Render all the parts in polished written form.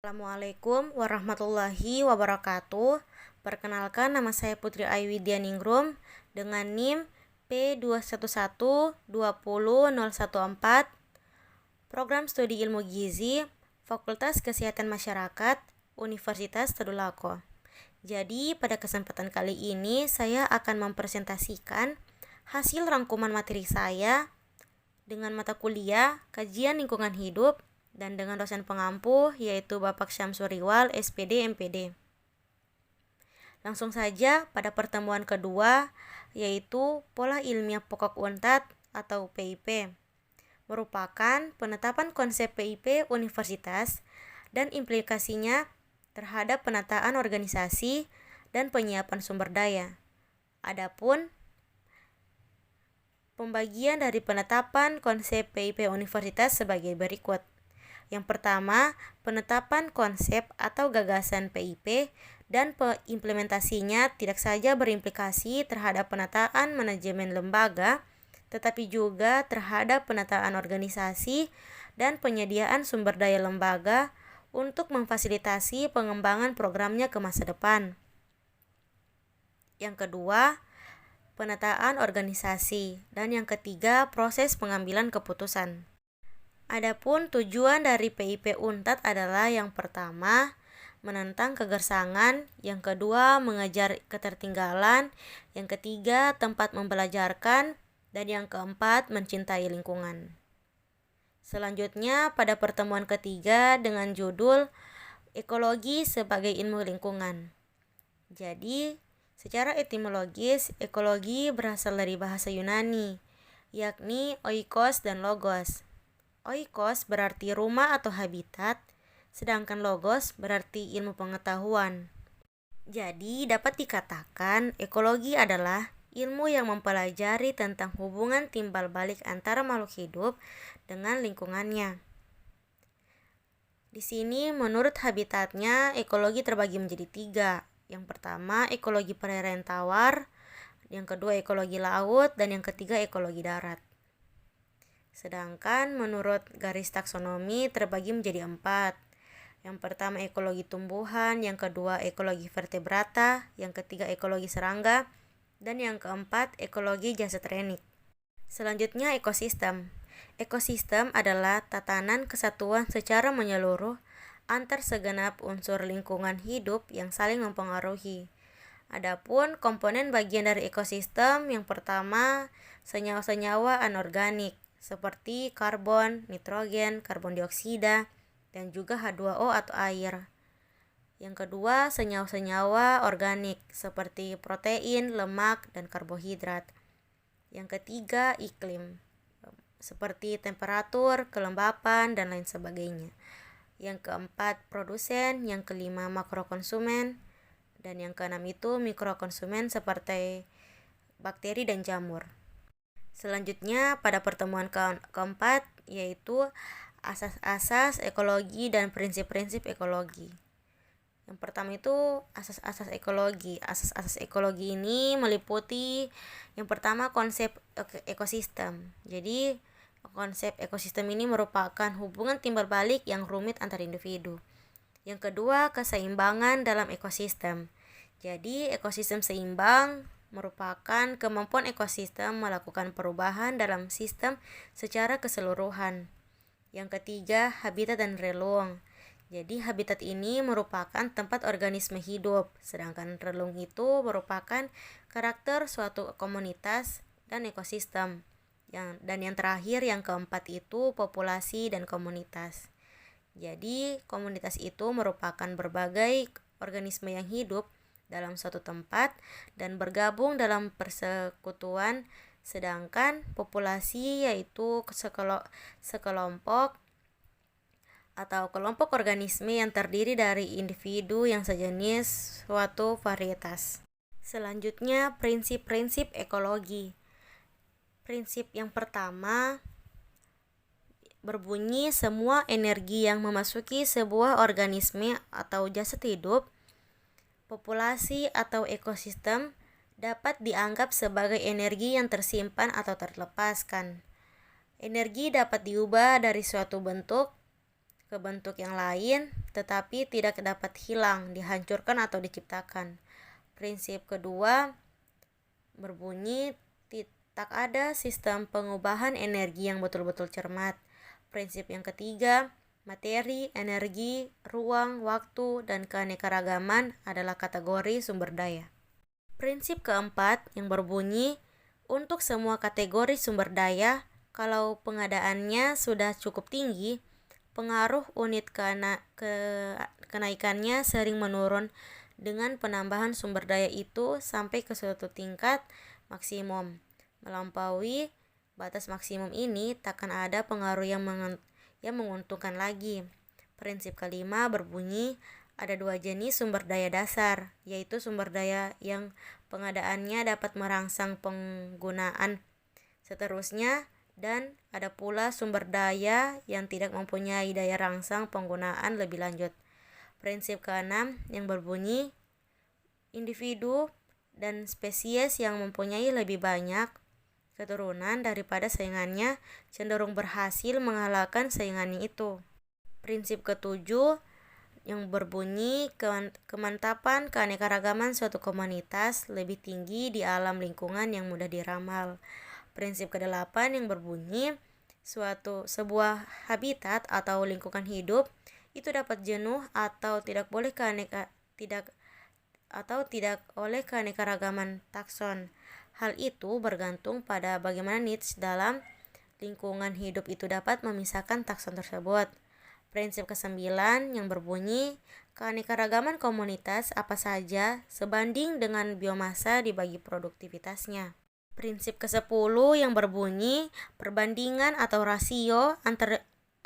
Assalamualaikum warahmatullahi wabarakatuh. Perkenalkan, nama saya Putri Aywidia Ningrum dengan NIM P21120014, Program Studi Ilmu Gizi, Fakultas Kesehatan Masyarakat, Universitas Tadulako. Jadi, pada kesempatan kali ini saya akan mempresentasikan hasil rangkuman materi saya dengan mata kuliah Kajian Lingkungan Hidup dan dengan dosen pengampu yaitu Bapak Syamsur Riwal, SPD, MPD. Langsung saja pada pertemuan kedua yaitu Pola Ilmiah Pokok UNTAD atau PIP, merupakan penetapan konsep PIP universitas dan implikasinya terhadap penataan organisasi dan penyiapan sumber daya. Adapun pembagian dari penetapan konsep PIP universitas sebagai berikut. Yang pertama, penetapan konsep atau gagasan PIP dan implementasinya tidak saja berimplikasi terhadap penataan manajemen lembaga, tetapi juga terhadap penataan organisasi dan penyediaan sumber daya lembaga untuk memfasilitasi pengembangan programnya ke masa depan. Yang kedua, penataan organisasi, dan yang ketiga, proses pengambilan keputusan. Adapun tujuan dari PIP UNTAD adalah yang pertama, menentang kegersangan, yang kedua, mengejar ketertinggalan, yang ketiga, tempat membelajarkan, dan yang keempat, mencintai lingkungan. Selanjutnya, pada pertemuan ketiga dengan judul Ekologi sebagai Ilmu Lingkungan. Jadi, secara etimologis, ekologi berasal dari bahasa Yunani, yakni oikos dan logos. Oikos berarti rumah atau habitat, sedangkan logos berarti ilmu pengetahuan. Jadi dapat dikatakan ekologi adalah ilmu yang mempelajari tentang hubungan timbal balik antara makhluk hidup dengan lingkungannya. Di sini menurut habitatnya ekologi terbagi menjadi 3. Yang pertama ekologi perairan tawar, yang kedua ekologi laut, dan yang ketiga ekologi darat. Sedangkan menurut garis taksonomi terbagi menjadi 4. Yang pertama ekologi tumbuhan, yang kedua ekologi vertebrata, yang ketiga ekologi serangga, dan yang keempat ekologi jasetrenik. Selanjutnya ekosistem. Ekosistem adalah tatanan kesatuan secara menyeluruh antar segenap unsur lingkungan hidup yang saling mempengaruhi. Adapun komponen bagian dari ekosistem yang pertama senyawa-senyawa anorganik seperti karbon, nitrogen, karbon dioksida, dan juga H2O atau air. Yang kedua, senyawa-senyawa organik seperti protein, lemak, dan karbohidrat. Yang ketiga, iklim seperti temperatur, kelembapan, dan lain sebagainya. Yang keempat, produsen. Yang kelima, makrokonsumen. Dan yang keenam itu mikrokonsumen seperti bakteri dan jamur. Selanjutnya pada pertemuan keempat yaitu asas-asas ekologi dan prinsip-prinsip ekologi. Yang pertama itu asas-asas ekologi. Asas-asas ekologi ini meliputi yang pertama konsep ekosistem. Jadi konsep ekosistem ini merupakan hubungan timbal balik yang rumit antar individu. Yang kedua, keseimbangan dalam ekosistem. Jadi ekosistem seimbang merupakan kemampuan ekosistem melakukan perubahan dalam sistem secara keseluruhan. Yang ketiga, habitat dan relung. Jadi habitat ini merupakan tempat organisme hidup, sedangkan relung itu merupakan karakter suatu komunitas dan ekosistem. Dan yang terakhir, yang keempat itu populasi dan komunitas. Jadi komunitas itu merupakan berbagai organisme yang hidup dalam suatu tempat dan bergabung dalam persekutuan, sedangkan populasi yaitu sekelompok atau kelompok organisme yang terdiri dari individu yang sejenis suatu varietas. Selanjutnya, prinsip-prinsip ekologi. Prinsip yang pertama berbunyi semua energi yang memasuki sebuah organisme atau jasad hidup, populasi atau ekosistem dapat dianggap sebagai energi yang tersimpan atau terlepaskan. Energi dapat diubah dari suatu bentuk ke bentuk yang lain, tetapi tidak dapat hilang, dihancurkan atau diciptakan. Prinsip kedua berbunyi tak ada sistem pengubahan energi yang betul-betul cermat. Prinsip yang ketiga, materi, energi, ruang, waktu, dan keanekaragaman adalah kategori sumber daya. Prinsip keempat yang berbunyi, untuk semua kategori sumber daya, kalau pengadaannya sudah cukup tinggi, pengaruh unit kenaikannya sering menurun dengan penambahan sumber daya itu sampai ke suatu tingkat maksimum. Melampaui batas maksimum ini, takkan ada pengaruh yang menguntungkan lagi. Prinsip kelima berbunyi, ada dua jenis sumber daya dasar, yaitu sumber daya yang pengadaannya dapat merangsang penggunaan seterusnya, dan ada pula sumber daya yang tidak mempunyai daya rangsang penggunaan lebih lanjut. Prinsip keenam yang berbunyi, individu dan spesies yang mempunyai lebih banyak keturunan daripada saingannya cenderung berhasil mengalahkan saingannya itu. Prinsip ketujuh yang berbunyi, kemantapan keanekaragaman suatu komunitas lebih tinggi di alam lingkungan yang mudah diramal. Prinsip kedelapan yang berbunyi, sebuah habitat atau lingkungan hidup itu dapat jenuh atau tidak oleh keanekaragaman takson. Hal itu bergantung pada bagaimana niche dalam lingkungan hidup itu dapat memisahkan takson tersebut. Prinsip kesembilan yang berbunyi, keanekaragaman komunitas apa saja sebanding dengan biomasa dibagi produktivitasnya. Prinsip ke-10 yang berbunyi, perbandingan atau rasio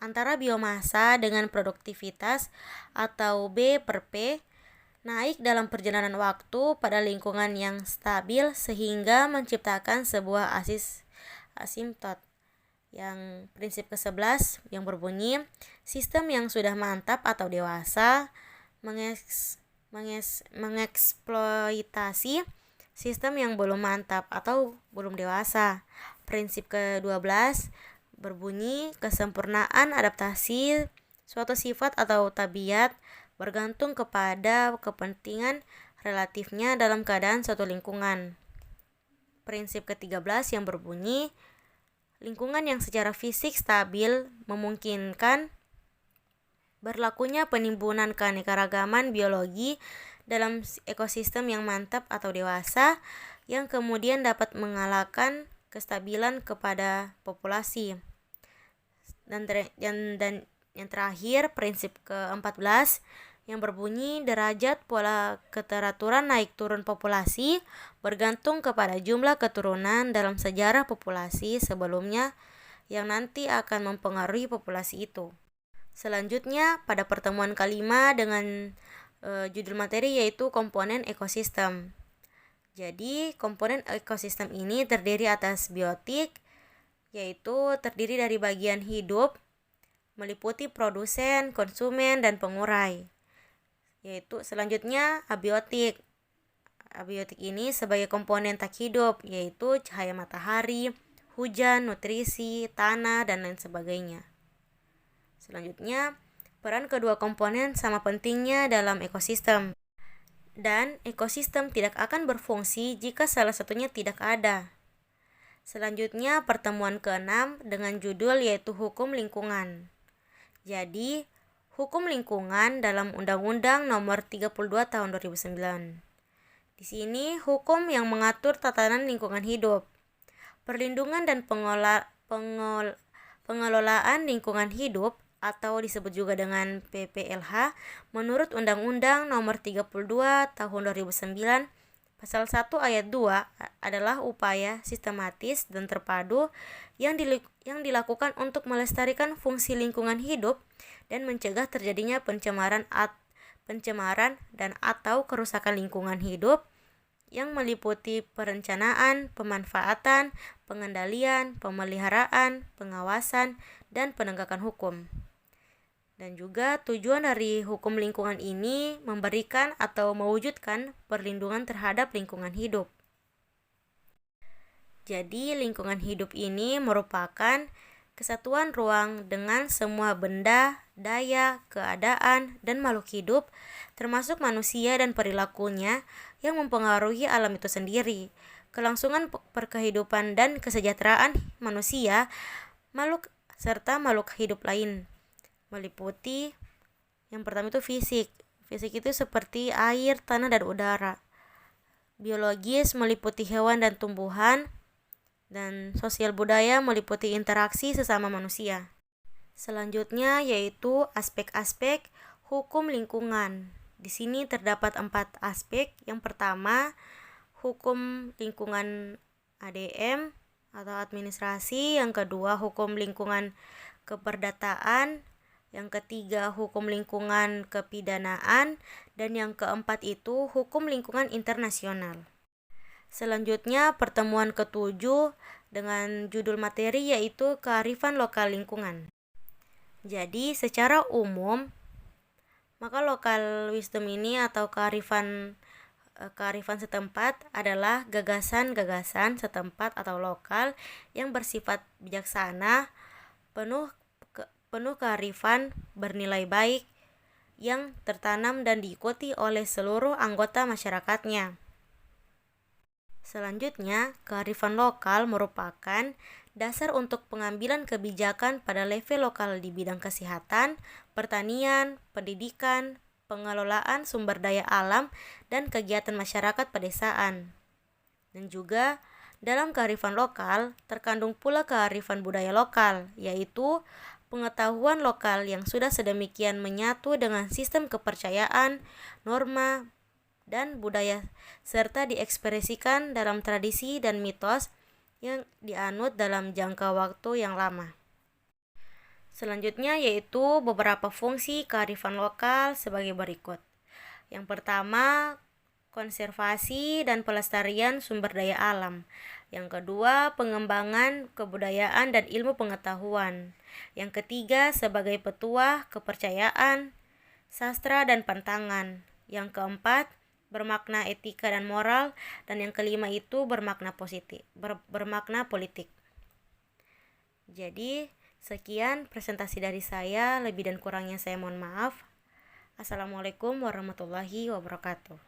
antara biomasa dengan produktivitas atau B per P naik dalam perjalanan waktu pada lingkungan yang stabil sehingga menciptakan sebuah asimptot. Yang prinsip ke-11 yang berbunyi, sistem yang sudah mantap atau dewasa mengeksploitasi sistem yang belum mantap atau belum dewasa. Prinsip ke-12 berbunyi, kesempurnaan adaptasi suatu sifat atau tabiat bergantung kepada kepentingan relatifnya dalam keadaan suatu lingkungan. Prinsip ke-13 yang berbunyi, lingkungan yang secara fisik stabil memungkinkan berlakunya penimbunan keanekaragaman biologi dalam ekosistem yang mantap atau dewasa yang kemudian dapat mengalahkan kestabilan kepada populasi. Dan yang terakhir, prinsip ke-14 yang berbunyi, derajat pola keteraturan naik turun populasi bergantung kepada jumlah keturunan dalam sejarah populasi sebelumnya yang nanti akan mempengaruhi populasi itu. Selanjutnya, pada pertemuan kelima dengan judul materi yaitu komponen ekosistem. Jadi, komponen ekosistem ini terdiri atas biotik, yaitu terdiri dari bagian hidup, meliputi produsen, konsumen, dan pengurai. Yaitu selanjutnya abiotik. Abiotik ini sebagai komponen tak hidup, yaitu cahaya matahari, hujan, nutrisi, tanah, dan lain sebagainya. Selanjutnya, peran kedua komponen sama pentingnya dalam ekosistem. Dan ekosistem tidak akan berfungsi jika salah satunya tidak ada. Selanjutnya, pertemuan ke-6 dengan judul yaitu hukum lingkungan. Jadi, hukum lingkungan dalam Undang-Undang Nomor 32 Tahun 2009. Di sini hukum yang mengatur tatanan lingkungan hidup, perlindungan dan pengelolaan lingkungan hidup atau disebut juga dengan PPLH menurut Undang-Undang Nomor 32 Tahun 2009 Pasal 1 ayat 2 adalah upaya sistematis dan terpadu yang dilakukan untuk melestarikan fungsi lingkungan hidup dan mencegah terjadinya pencemaran dan atau kerusakan lingkungan hidup yang meliputi perencanaan, pemanfaatan, pengendalian, pemeliharaan, pengawasan, dan penegakan hukum. Dan juga tujuan dari hukum lingkungan ini memberikan atau mewujudkan perlindungan terhadap lingkungan hidup. Jadi lingkungan hidup ini merupakan Kesatuan ruang dengan semua benda, daya, keadaan, dan makhluk hidup, termasuk manusia dan perilakunya yang mempengaruhi alam itu sendiri. Kelangsungan perkehidupan dan kesejahteraan manusia, makhluk serta makhluk hidup lain meliputi yang pertama itu fisik. Fisik itu seperti air, tanah, dan udara. Biologis meliputi hewan dan tumbuhan, dan sosial budaya meliputi interaksi sesama manusia. Selanjutnya yaitu aspek-aspek hukum lingkungan. Di sini terdapat 4 aspek. Yang pertama, hukum lingkungan ADM atau administrasi. Yang kedua, hukum lingkungan keperdataan. Yang ketiga, hukum lingkungan kepidanaan. Dan yang keempat itu hukum lingkungan internasional. Selanjutnya, pertemuan ke-7 dengan judul materi yaitu kearifan lokal lingkungan. Jadi, secara umum, maka local wisdom ini atau kearifan setempat adalah gagasan-gagasan setempat atau lokal yang bersifat bijaksana, penuh kearifan, bernilai baik, yang tertanam dan diikuti oleh seluruh anggota masyarakatnya. Selanjutnya, kearifan lokal merupakan dasar untuk pengambilan kebijakan pada level lokal di bidang kesehatan, pertanian, pendidikan, pengelolaan sumber daya alam, dan kegiatan masyarakat pedesaan. Dan juga dalam kearifan lokal terkandung pula kearifan budaya lokal, yaitu pengetahuan lokal yang sudah sedemikian menyatu dengan sistem kepercayaan, norma, dan budaya, serta diekspresikan dalam tradisi dan mitos yang dianut dalam jangka waktu yang lama. Selanjutnya yaitu beberapa fungsi kearifan lokal sebagai berikut. Yang pertama, konservasi dan pelestarian sumber daya alam. Yang kedua, pengembangan kebudayaan dan ilmu pengetahuan. Yang ketiga, sebagai petuah kepercayaan, sastra dan pantangan. Yang keempat, bermakna etika dan moral, dan yang kelima itu bermakna politik. Jadi, sekian presentasi dari saya, lebih dan kurangnya saya mohon maaf. Assalamualaikum warahmatullahi wabarakatuh.